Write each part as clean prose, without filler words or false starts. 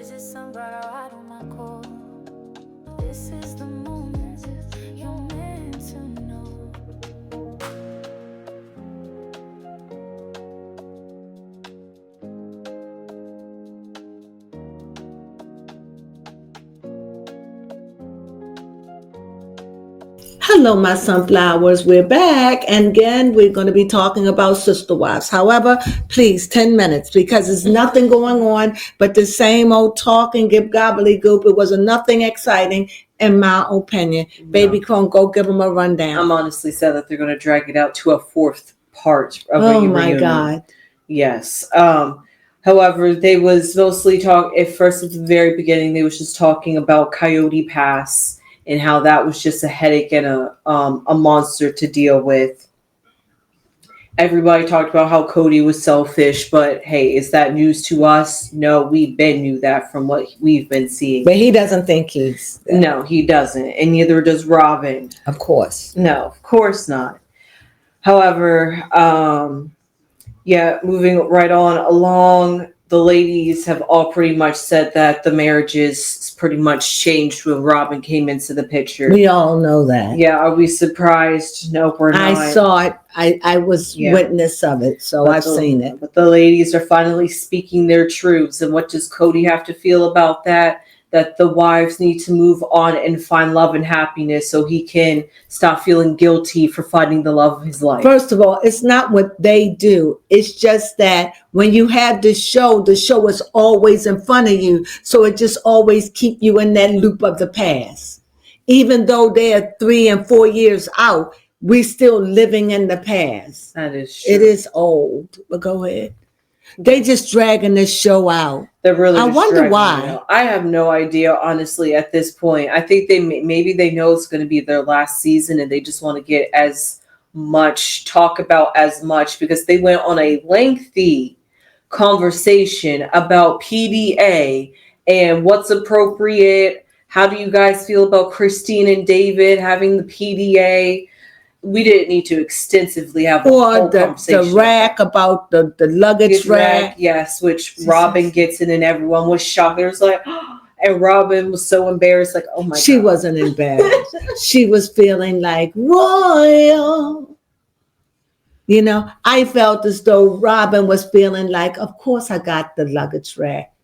visit somebody right on my call. This is the moment you're meant to know. Hello, my sunflowers. We're back. And again, we're going to be talking about sister wives. However, please, 10 minutes because there's nothing going on but the same old talking, give gobbledygook. It wasn't nothing exciting, in my opinion. No. Baby Crone, go give them a rundown. I'm honestly sad that they're going to drag it out to a fourth part of a reunion. Oh, my God. Yes. However, they was mostly at first at the very beginning, they was just talking about Coyote Pass and how that was just a headache and a monster to deal with. Everybody talked about how Cody was selfish, but hey, is that news to us? No, we've been knew that from what we've been seeing. But he doesn't think he's... No, he doesn't. And neither does Robin. Of course. No, of course not. However, moving right on along, the ladies have all pretty much said that the marriages pretty much changed when Robin came into the picture. We all know that. Yeah, are we surprised? Nope, we're not. I saw it. I was witness of it, so I've seen it. But the ladies are finally speaking their truths. And what does Cody have to feel about that? That the wives need to move on and find love and happiness so he can stop feeling guilty for finding the love of his life. First of all, it's not what they do. It's just that when you have the show is always in front of you. So it just always keep you in that loop of the past. Even though they're 3 and 4 years out, we're still living in the past. That is true. It is old, but go ahead. They just dragging this show out. They're really. I wonder why. I have no idea, honestly. At this point, I think maybe they know it's going to be their last season, and they just want to get as much talk about as much because they went on a lengthy conversation about PDA and what's appropriate. How do you guys feel about Christine and David having the PDA? We didn't need to extensively have a whole conversation. The rack about the luggage rack. Yes, which Robin gets in and everyone was shocked. It was like, and Robin was so embarrassed, like, oh my God. She wasn't embarrassed. She was feeling like royal. You know, I felt as though Robin was feeling like, of course I got the luggage rack.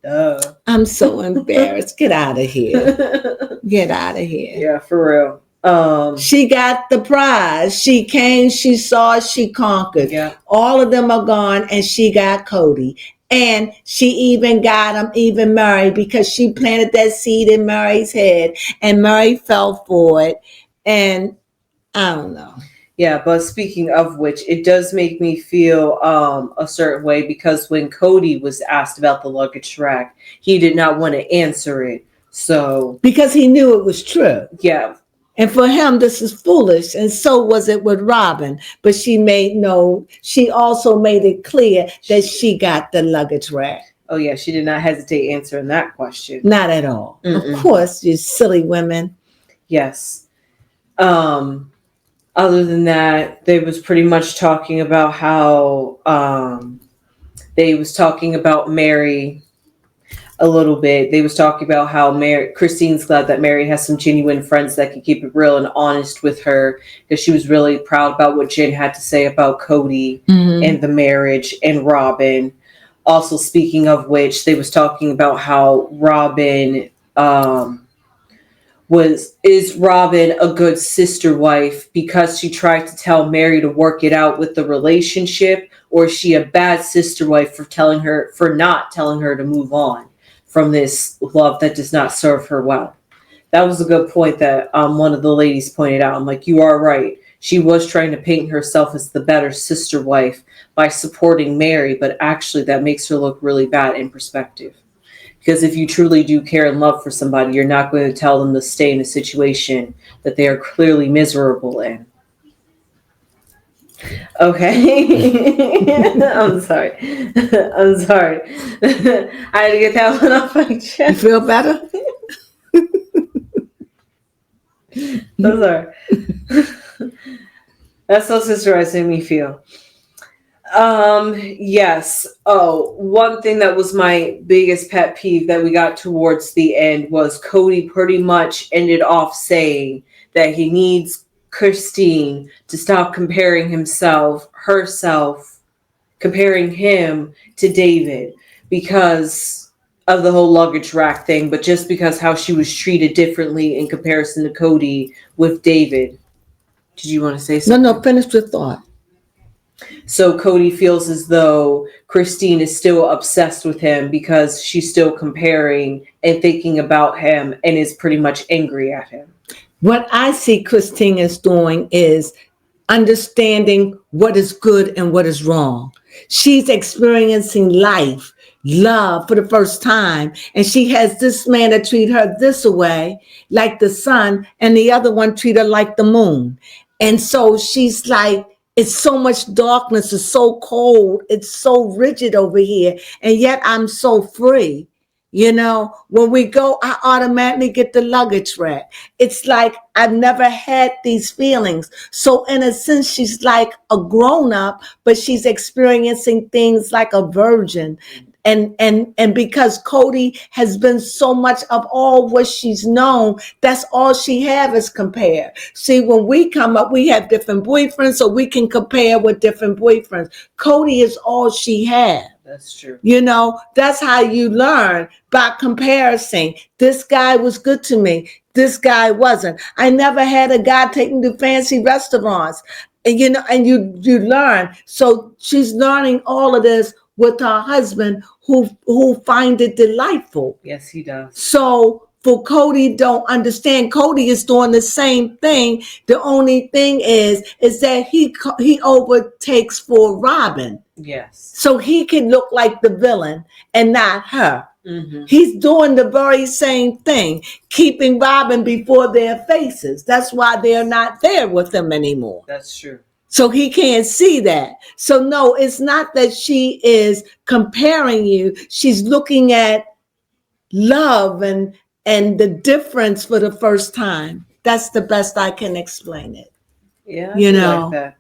I'm so embarrassed. Get out of here. Get out of here. Yeah, for real. She got the prize. She came, she saw, she conquered. Yeah. All of them are gone, and she got Cody. And she even got him, even Murray, because she planted that seed in Murray's head, and Murray fell for it. And I don't know. Yeah, but speaking of which, it does make me feel a certain way because when Cody was asked about the luggage rack, he did not want to answer it. So because he knew it was true. Yeah. And for him, this is foolish. And so was it with Robin. But she also made it clear that she got the luggage rack. Oh, yeah. She did not hesitate answering that question. Not at all. Mm-mm. Of course, you silly women. Yes. Other than that, they was pretty much talking about how they was talking about Mary a little bit. They was talking about how Christine's glad that Mary has some genuine friends that can keep it real and honest with her because she was really proud about what Jen had to say about Cody and the marriage and Robin. Also, speaking of which, they was talking about how Robin is Robin a good sister wife because she tried to tell Mary to work it out with the relationship, or is she a bad sister wife for not telling her to move on from this love that does not serve her well? That was a good point that one of the ladies pointed out. I'm like, you are right. She was trying to paint herself as the better sister wife by supporting Mary, but actually that makes her look really bad in perspective. Because if you truly do care and love for somebody, you're not going to tell them to stay in a situation that they are clearly miserable in. Okay. I'm sorry. I had to get that one off my chest. You feel better? I'm sorry. That's how sisterizing me feel. Yes. Oh, one thing that was my biggest pet peeve that we got towards the end was Cody pretty much ended off saying that he needs Christine to stop comparing him to David because of the whole luggage rack thing, but just because how she was treated differently in comparison to Cody with David. Did you want to say something? No, finish your thought. So Cody feels as though Christine is still obsessed with him because she's still comparing and thinking about him and is pretty much angry at him. What I see Christine is doing is understanding what is good and what is wrong. She's experiencing life, love for the first time. And she has this man that treat her this way, like the sun, and the other one treat her like the moon. And so she's like, it's so much darkness, it's so cold, it's so rigid over here. And yet I'm so free. You know, when we go, I automatically get the luggage rack. It's like I've never had these feelings. So in a sense, she's like a grown up, but she's experiencing things like a virgin. And because Cody has been so much of all what she's known, that's all she have is compare. See, when we come up, we have different boyfriends, so we can compare with different boyfriends. Cody is all she has. That's true. You know, that's how you learn by comparison. This guy was good to me. This guy wasn't. I never had a guy take me to fancy restaurants. And you know, and you learn. So she's learning all of this with her husband who find it delightful. Yes, he does. So for Cody, don't understand. Cody is doing the same thing. The only thing is that he overtakes for Robin. Yes. So he can look like the villain and not her. Mm-hmm. He's doing the very same thing, keeping Robin before their faces. That's why they're not there with him anymore. That's true. So he can't see that. So no, it's not that she is comparing you. She's looking at love and the difference for the first time. That's the best I can explain it. Yeah, you know, like that.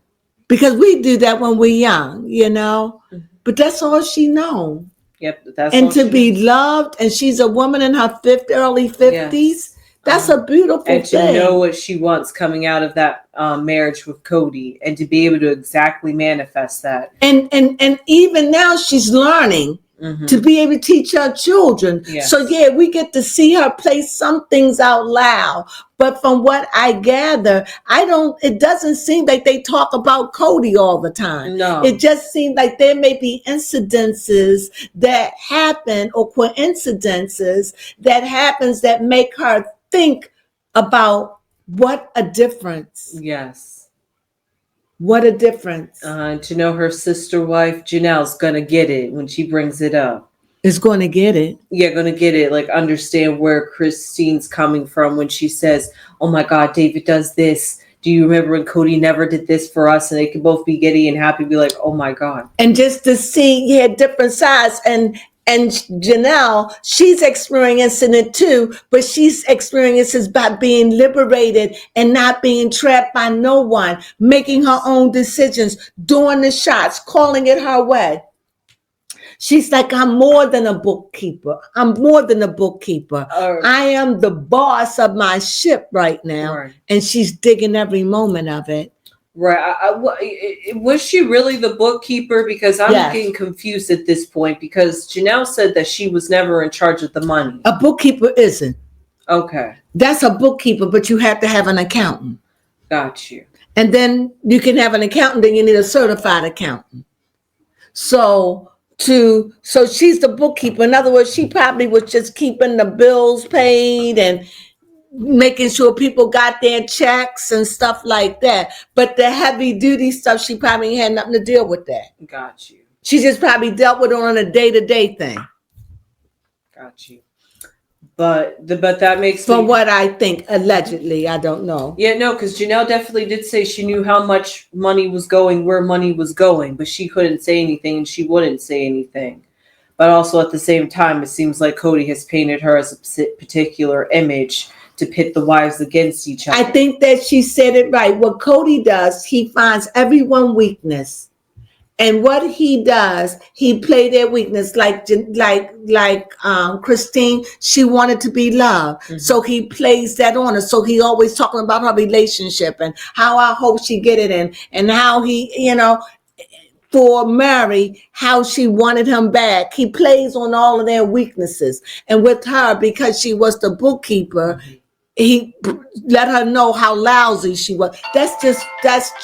Because we do that when we're young, you know. Mm-hmm. But that's all she knows. Yep, that's and all to be loved, and she's a woman in her early 50s. Yes. That's a beautiful and thing. And to know what she wants coming out of that marriage with Cody, and to be able to exactly manifest that. And even now she's learning to be able to teach her children. Yes. So yeah, we get to see her play some things out loud. But from what I gather, it doesn't seem like they talk about Cody all the time. No. It just seems like there may be incidences that happen or coincidences that happens that make her think about what a difference. Yes. What a difference. To know her sister wife, Janelle's going to get it when she brings it up. Is going to get it. Yeah, going to get it. Like, understand where Christine's coming from when she says, oh my God, David does this. Do you remember when Cody never did this for us? And they could both be giddy and happy, be like, oh my God. And just to see, different sides. And Janelle, she's experiencing it too, but she's experiencing it by being liberated and not being trapped by no one, making her own decisions, doing the shots, calling it her way. She's like, I'm more than a bookkeeper. I'm more than a bookkeeper. I am the boss of my ship right now. Right. And she's digging every moment of it. Right. Was she really the bookkeeper? Because I'm getting confused at this point, because Janelle said that she was never in charge of the money. A bookkeeper isn't. Okay. That's a bookkeeper, but you have to have an accountant. Got you. And then you can have an accountant, then you need a certified accountant. So she's the bookkeeper. In other words, she probably was just keeping the bills paid and making sure people got their checks and stuff like that. But the heavy duty stuff, she probably had nothing to deal with that. Got you. She just probably dealt with it on a day-to-day thing. Got you. But that makes From what I think, allegedly, I don't know. Yeah, no, because Janelle definitely did say she knew how much money was going, where money was going, but she couldn't say anything and she wouldn't say anything. But also at the same time, it seems like Cody has painted her as a particular image to pit the wives against each other. I think that she said it right. What Cody does, he finds everyone weakness And what he does, he play their weakness, like Christine. She wanted to be loved, so he plays that on her. So he always talking about her relationship and how I hope she get it in, and how he, for Mary, how she wanted him back. He plays on all of their weaknesses, and with her, because she was the bookkeeper, he let her know how lousy she was. That's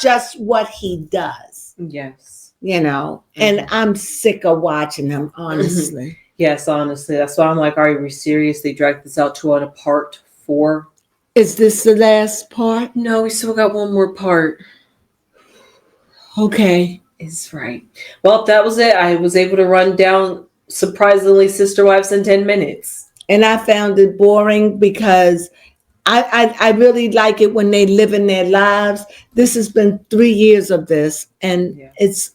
just what he does. Yes. And I'm sick of watching him, honestly. Yes, honestly. That's why I'm like, are we serious? They dragged this out to a part 4. Is this the last part? No, we still got one more part. Okay. Is right. Well, that was it. I was able to run down, surprisingly, Sister Wives in 10 minutes. And I found it boring because I really like it when they live in their lives. This has been 3 years of this, and it's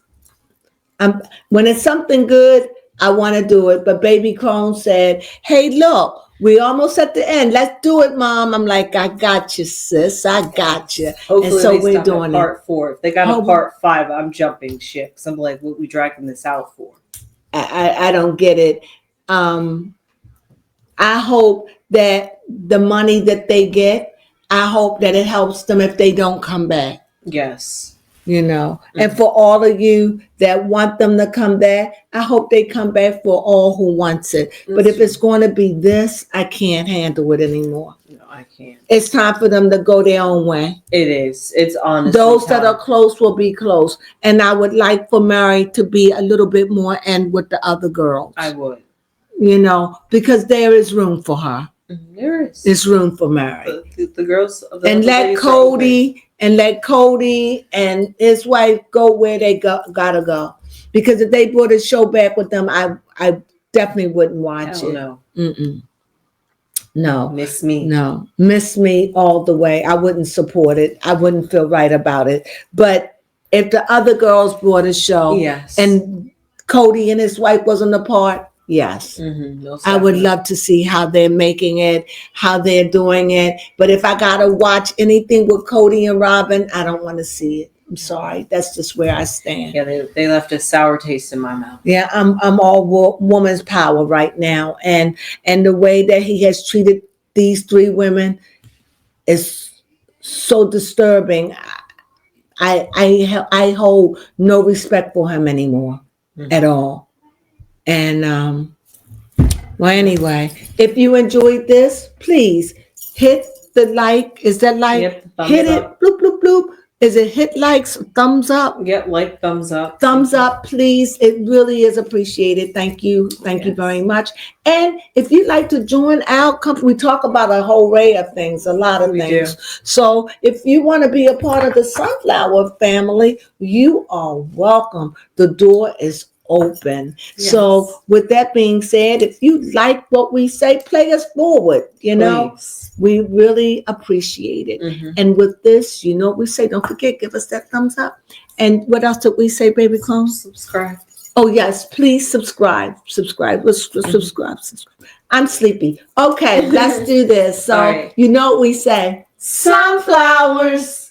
when it's something good, I want to do it. But Baby Crone said, "Hey, look, we almost at the end. Let's do it, Mom." I'm like, "I got you, sis. I got you." Hopefully, and so we're doing part 4. If they got a part 5, I'm jumping ship. So I'm like, what we dragging this out for? I don't get it. I hope that the money that they get, I hope that it helps them if they don't come back. Yes. And for all of you that want them to come back, I hope they come back for all who wants it. But if it's going to be this, I can't handle it anymore. No, I can't. It's time for them to go their own way. It is. It's honestly those that are close will be close. And I would like for Mary to be a little bit more and with the other girls. I would. Because there is room for her. There is. There's room for Mary. The girls. And let Cody and his wife go where they gotta go. Because if they brought a show back with them, I definitely wouldn't watch it. No. No. Miss me. No. Miss me all the way. I wouldn't support it. I wouldn't feel right about it. But if the other girls brought a show, and Cody and his wife wasn't a part, yes. I would love to see how they're making it, how they're doing it. But if I gotta watch anything with Cody and Robin, I don't want to see it. I'm sorry. That's just where I stand. Yeah, they left a sour taste in my mouth. Yeah, I'm all woman's power right now, and the way that he has treated these 3 women is so disturbing. I hold no respect for him anymore at all. And well, anyway, if you enjoyed this, please hit the like. Is that like? Yep, hit up. It. Bloop bloop bloop. Is it hit likes? Thumbs up. Yep, like, thumbs up. Thumbs up, please. It really is appreciated. Thank you. Thank you very much. And if you'd like to join our company, we talk about a whole array of things, a lot of things. Do. So if you want to be a part of the Sunflower family, you are welcome. The door is open. Yes. So with that being said, if you like what we say, play us forward. Please. We really appreciate it. And with this, we say, don't forget, give us that thumbs up. And what else did we say, Baby Clone? Subscribe. Oh yes, please subscribe. Let's subscribe. I'm sleepy. Okay, let's do this. So what we say, sunflowers.